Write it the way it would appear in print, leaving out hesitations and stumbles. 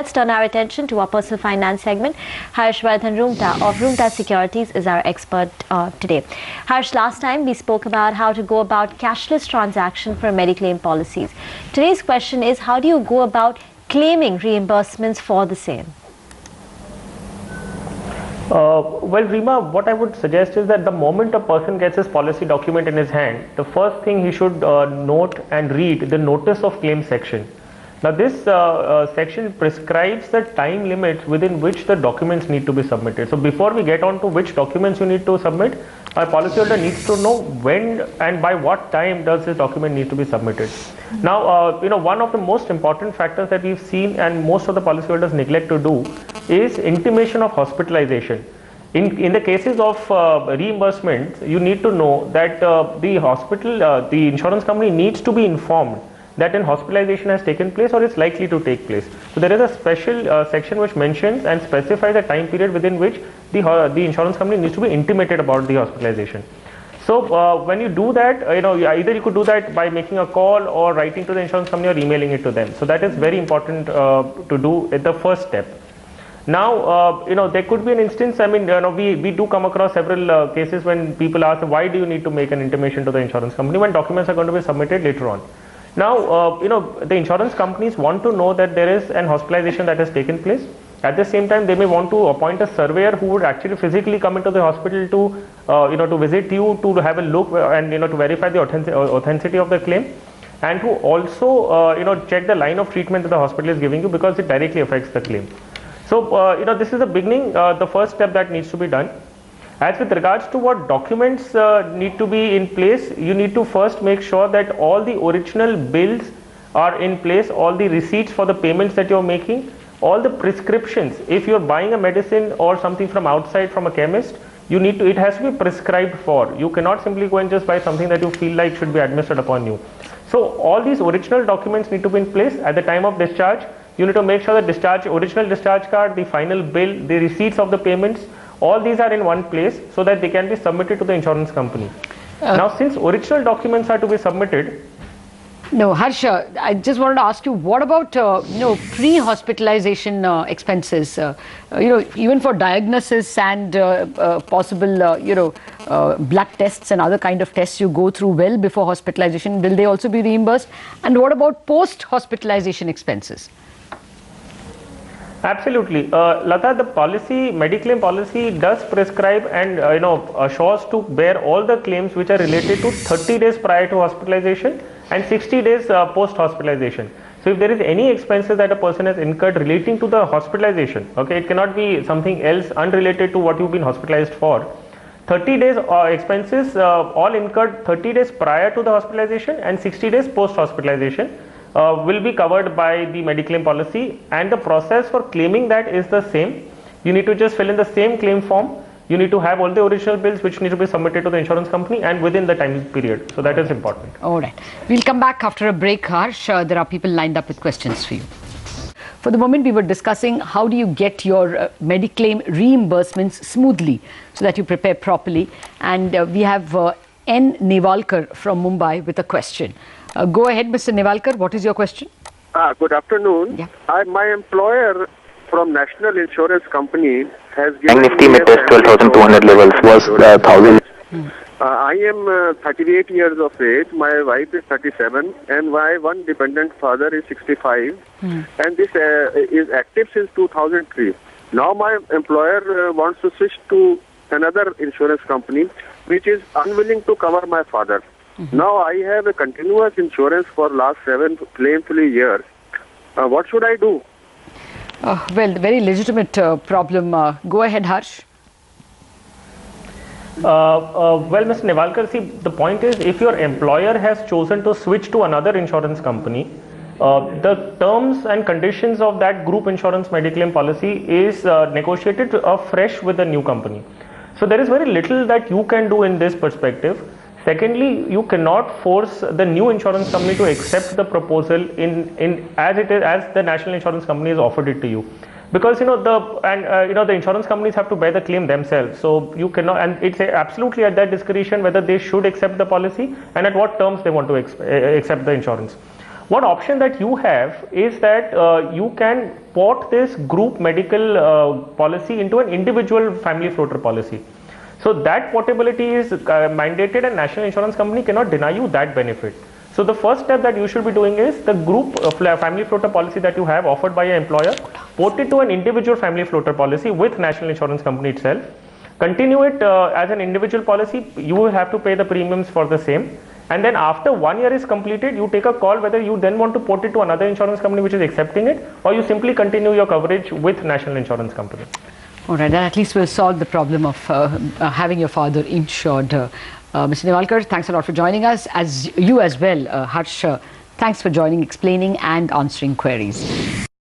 Let's turn our attention to our personal finance segment. Harshvardhan Rungta of Rungta Securities is our expert today. Harsh, last time we spoke about how to go about cashless transaction for Mediclaim policies. Today's question is, how do you go about claiming reimbursements for the same? Well, Rima, what I would suggest is that the moment a person gets his policy document in his hand, the first thing he should note and read the notice of claim section. Now, this section prescribes the time limits within which the documents need to be submitted. So, before we get on to which documents you need to submit, our policyholder needs to know when and by what time does this document need to be submitted. Now, one of the most important factors that we've seen and most of the policyholders neglect to do is intimation of hospitalization. In the cases of reimbursement, you need to know that the insurance company needs to be informed that an hospitalization has taken place or is likely to take place. So there is a special section which mentions and specifies a time period within which the insurance company needs to be intimated about the hospitalization. So when you do that, either you could do that by making a call or writing to the insurance company or emailing it to them. So that is very important to do at the first step. Now, there could be an instance, we do come across several cases when people ask, why do you need to make an intimation to the insurance company when documents are going to be submitted later on? Now, the insurance companies want to know that there is an hospitalization that has taken place. At the same time, they may want to appoint a surveyor who would actually physically come into the hospital to visit you, to have a look and, to verify the authenticity of the claim, and to also, check the line of treatment that the hospital is giving you, because it directly affects the claim. So, this is the beginning, the first step that needs to be done. As with regards to what documents need to be in place, you need to first make sure that all the original bills are in place, all the receipts for the payments that you're making, all the prescriptions. If you're buying a medicine or something from outside from a chemist, it has to be prescribed for. You cannot simply go and just buy something that you feel like should be administered upon you. So all these original documents need to be in place at the time of discharge. You need to make sure that original discharge card, the final bill, the receipts of the payments, all these are in one place so that they can be submitted to the insurance company. Now, since original documents are to be submitted. No, Harsha, I just wanted to ask you, what about, pre-hospitalization expenses, even for diagnosis and possible, blood tests and other kind of tests you go through well before hospitalization, will they also be reimbursed? And what about post-hospitalization expenses? Absolutely. Lata, the Mediclaim policy does prescribe and assures to bear all the claims which are related to 30 days prior to hospitalization and 60 days post-hospitalization. So if there is any expenses that a person has incurred relating to the hospitalization, it cannot be something else unrelated to what you've been hospitalized for. 30 days expenses all incurred 30 days prior to the hospitalization and 60 days post-hospitalization. Will be covered by the Mediclaim policy, and the process for claiming that is the same. You need to just fill in the same claim form. You need to have all the original bills which need to be submitted to the insurance company and within the time period. So that is important. All right. We'll come back after a break, Harsh. There are people lined up with questions for you. For the moment, we were discussing how do you get your Mediclaim reimbursements smoothly so that you prepare properly. And we have N. Nevalkar from Mumbai with a question. Go ahead, Mr. Nevalkar. What is your question? Good afternoon. Yeah. My employer from National Insurance Company has given Nifty me में test 12,200 levels was 1,000. I am 38 years of age. My wife is 37, and my one dependent father is 65. And this is active since 2003. Now my employer wants to switch to another insurance company, which is unwilling to cover my father. Now I have a continuous insurance for last 7 claim-free years. What should I do? Well, very legitimate problem. Go ahead, Harsh. Well, Mr. Nevalkar, see, the point is, if your employer has chosen to switch to another insurance company, the terms and conditions of that group insurance Mediclaim policy is negotiated afresh with the new company. So there is very little that you can do in this perspective. Secondly, you cannot force the new insurance company to accept the proposal as the national insurance company has offered it to you, because the insurance companies have to bear the claim themselves. So you cannot, and it's absolutely at their discretion whether they should accept the policy and at what terms they want to accept the insurance. One option that you have is that you can port this group medical policy into an individual family floater policy. So that portability is mandated, and National Insurance Company cannot deny you that benefit. So the first step that you should be doing is the group family floater policy that you have offered by your employer, port it to an individual family floater policy with National Insurance Company itself. Continue it as an individual policy. You will have to pay the premiums for the same. And then after 1 year is completed, you take a call whether you then want to port it to another insurance company which is accepting it, or you simply continue your coverage with National Insurance Company. All right, that at least will solve the problem of having your father insured. Mr. Niwalkar, thanks a lot for joining us. As you as well, Harsh, thanks for joining, explaining and answering queries.